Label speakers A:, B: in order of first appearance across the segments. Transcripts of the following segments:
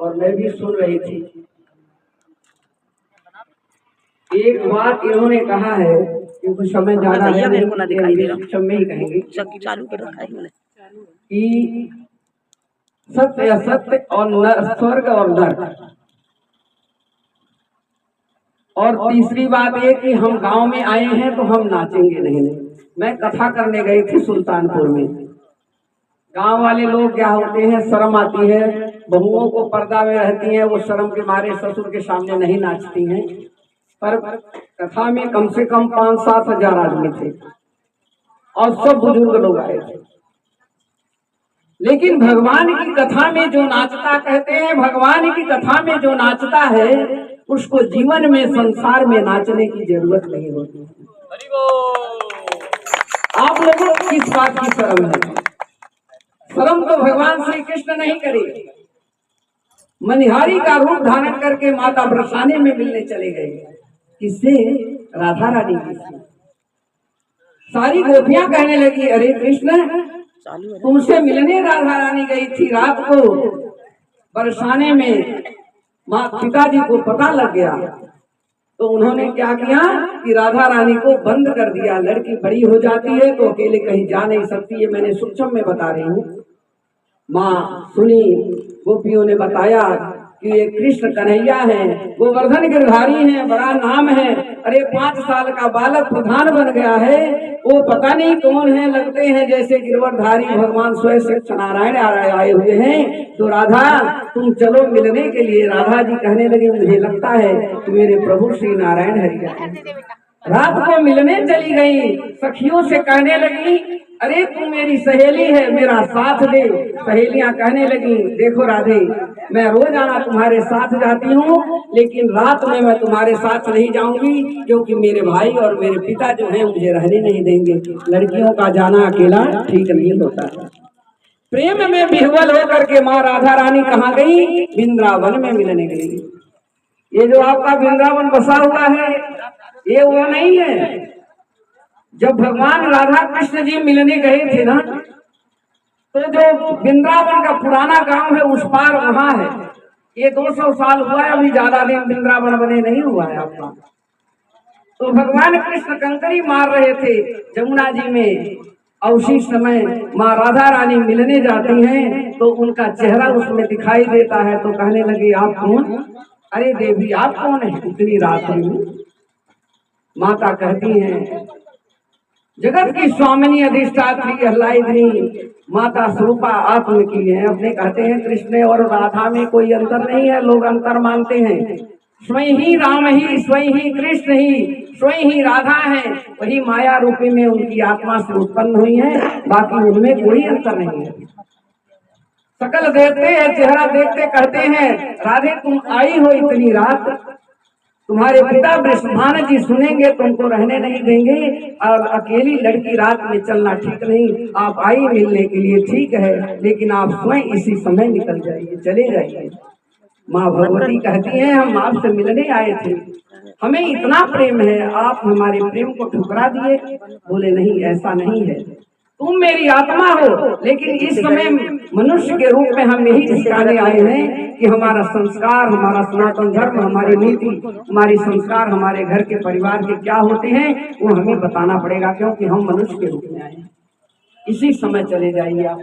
A: और मैं भी सुन रही थी। एक बात इन्होंने कहा है, क्योंकि समय ज्यादा है, मेरे को ना दिखाई दे रहा, में ही कहेंगे
B: चालू कर रखा है मैंने
A: कि सत्य असत्य और स्वर्ग और नरक। और तीसरी बात ये कि हम गांव में आए हैं तो हम नाचेंगे नहीं। मैं कथा करने गई थी सुल्तानपुर में। गांव वाले लोग क्या होते हैं, शर्म आती है, बहुओं को पर्दा में रहती हैं, वो शर्म के मारे ससुर के सामने नहीं नाचती हैं। पर कथा में कम से कम 5-7 हजार आदमी थे और सब बुजुर्ग लोग आए थे। लेकिन भगवान की कथा में जो नाचता, कहते हैं भगवान की कथा में जो नाचता है उसको जीवन में संसार में नाचने की जरूरत नहीं होती। आप लोगों को किस बात की शर्म है? शर्म तो भगवान श्री कृष्ण नहीं करे। मनिहारी का रूप धारण करके माता बरसाने में मिलने चले गए। किससे? राधा रानी की। सारी गोपियां कहने लगी, अरे कृष्ण तुमसे मिलने राधा रानी गई थी रात को बरसाने में। माँ पिताजी को पता लग गया तो उन्होंने क्या किया कि राधा रानी को बंद कर दिया। लड़की बड़ी हो जाती है तो अकेले कहीं जा नहीं सकती है। मैंने सूक्ष्म में बता रही हूँ। माँ सुनी, गोपियों ने बताया कि ये कृष्ण कन्हैया है, गोवर्धन गिरधारी है, बड़ा नाम है। अरे 5 साल का बालक प्रधान बन गया है, वो पता नहीं कौन है, लगते हैं जैसे गिरवरधारी भगवान स्वयं श्री नारायण आए हुए हैं। तो राधा तुम चलो मिलने के लिए। राधा जी कहने लगे, मुझे लगता है कि मेरे प्रभु श्री नारायण हरि। रात को मिलने चली गई, सखियों से कहने लगी, अरे तू मेरी सहेली है, मेरा साथ दे। सहेलियां कहने लगी, देखो राधे, मैं रोजाना तुम्हारे साथ जाती हूँ, लेकिन रात में मैं तुम्हारे साथ नहीं जाऊंगी, क्योंकि मेरे भाई और मेरे पिता जो हैं मुझे रहने नहीं देंगे। लड़कियों का जाना अकेला ठीक नहीं होता। प्रेम में विह्वल होकर के माँ राधा रानी कहाँ गई? वृंदावन में मिलने गई। ये जो आपका वृंदावन बसा हुआ है ये वो नहीं है। जब भगवान राधा कृष्ण जी मिलने गए थे ना, तो जो वृंदावन का पुराना गांव है उस पार वहां है। ये 200 साल हुआ है, अभी ज्यादा दिन वृंदावन बने नहीं हुआ है आपका। तो भगवान कृष्ण कंकरी मार रहे थे जमुना जी में, और उसी समय माँ राधा रानी मिलने जाती हैं तो उनका चेहरा उसमें दिखाई देता है। तो कहने लगे, आप कौन? अरे देवी आप कौन है इतनी रात में? माता कहती हैं, जगत की स्वामिनी अधिष्ठात्री अल्लाह माता स्वरूपा आत्म की है। अपने कहते हैं कृष्ण और राधा में कोई अंतर नहीं है, लोग अंतर मानते हैं। स्वयं ही राम ही, स्वयं ही कृष्ण ही, स्वयं ही राधा है। वही माया रूपी में उनकी आत्मा से उत्पन्न हुई है, बाकी उनमें कोई अंतर नहीं है। सकल देखते हैं, चेहरा देखते कहते हैं, राधे तुम आई हो इतनी रात, तुम्हारे पिता वृषभान जी सुनेंगे तुमको रहने नहीं देंगे, और अकेली लड़की रात में चलना ठीक नहीं। आप आई मिलने के लिए ठीक है, लेकिन आप स्वयं इसी समय निकल जाइए, चले जाइए। माँ भगवती कहती हैं, हम आपसे मिलने आए थे, हमें इतना प्रेम है, आप हमारे प्रेम को ठुकरा दिए। बोले नहीं, ऐसा नहीं है, तुम मेरी आत्मा हो, लेकिन इस समय मनुष्य के रूप में हम यही सिखाने आए हैं कि हमारा संस्कार, हमारा सनातन धर्म, हमारी नीति, हमारी संस्कार, हमारे घर के परिवार के क्या होते हैं वो हमें बताना पड़ेगा, क्योंकि हम मनुष्य के रूप में आए हैं। इसी समय चले जाइए आप।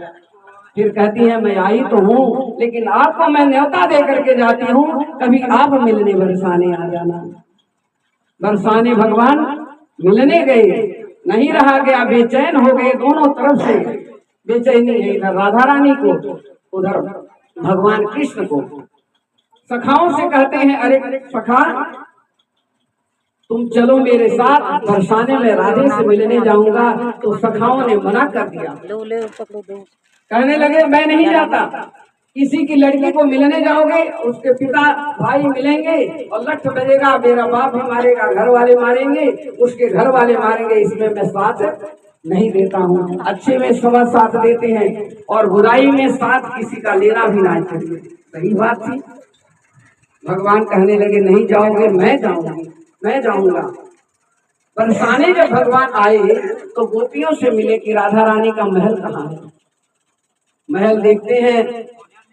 A: फिर कहती है, मैं आई तो हूँ, लेकिन आपको मैं न्योता दे करके जाती हूँ, कभी आप मिलने बरसाने आ जाना। बरसाने भगवान मिलने गए, नहीं रहा गया, बेचैन हो गए। दोनों तरफ से बेचैनी है, इधर राधा रानी को, उधर भगवान कृष्ण को। सखाओं से कहते हैं, अरे सखा तुम चलो मेरे साथ, बरसाने में राधे से मिलने जाऊंगा। तो सखाओं ने मना कर दिया, कहने लगे मैं नहीं जाता। किसी की लड़की को मिलने जाओगे, उसके पिता भाई मिलेंगे और लठ बजेगा, मेरा बाप भी मारेगा, घर वाले मारेंगे, उसके घर वाले मारेंगे, इसमें मैं साथ नहीं देता हूँ। अच्छे में सब साथ देते हैं और बुराई में साथ किसी का लेना भी ना चाहिए। सही बात थी। भगवान कहने लगे, नहीं जाओगे, मैं जाऊंगी, मैं जाऊंगा। बरसाने जब भगवान आए तो गोपियों से मिले कि राधा रानी का महल कहाँ है। महल देखते हैं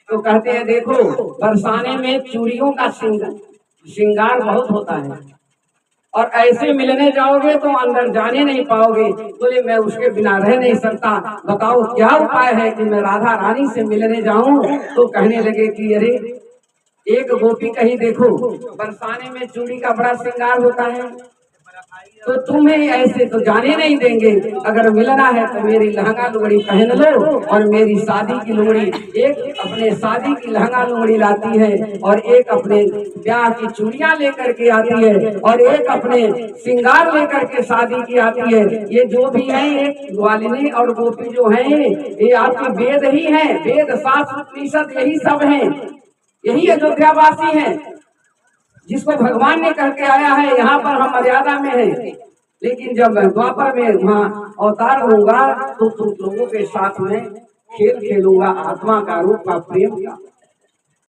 A: तो कहते हैं देखो बरसाने में चूड़ियों का श्रृंगार बहुत होता है, और ऐसे मिलने जाओगे तो अंदर जाने नहीं पाओगे। बोले मैं उसके बिना रह नहीं सकता, बताओ क्या उपाय है कि मैं राधा रानी से मिलने जाऊं। तो कहने लगे कि अरे एक गोपी कहीं देखो बरसाने में चूड़ी का बड़ा श्रृंगार होता है, तो तुम्हें ऐसे तो जाने नहीं देंगे। अगर मिलना है तो मेरी लहंगा लुगड़ी पहन लो, और मेरी शादी की लुगड़ी, एक अपने शादी की लहंगा लुगड़ी लाती है, और एक अपने ब्याह की चूड़ियां लेकर के आती है, और एक अपने श्रृंगार लेकर के शादी की आती है। ये जो भी है एक ग्वालिनी और गोपी जो है ये आपके वेद ही है, वेद शास्त्र उपनिषद यही सब है, यही अयोध्यावासी है जिसको भगवान ने करके आया है। यहाँ पर हम मर्यादा में है, लेकिन जब मैं द्वापर में वहाँ अवतार होऊंगा तो तुम लोगों के साथ में खेल खेलूंगा, आत्मा का रूप का प्रेम का।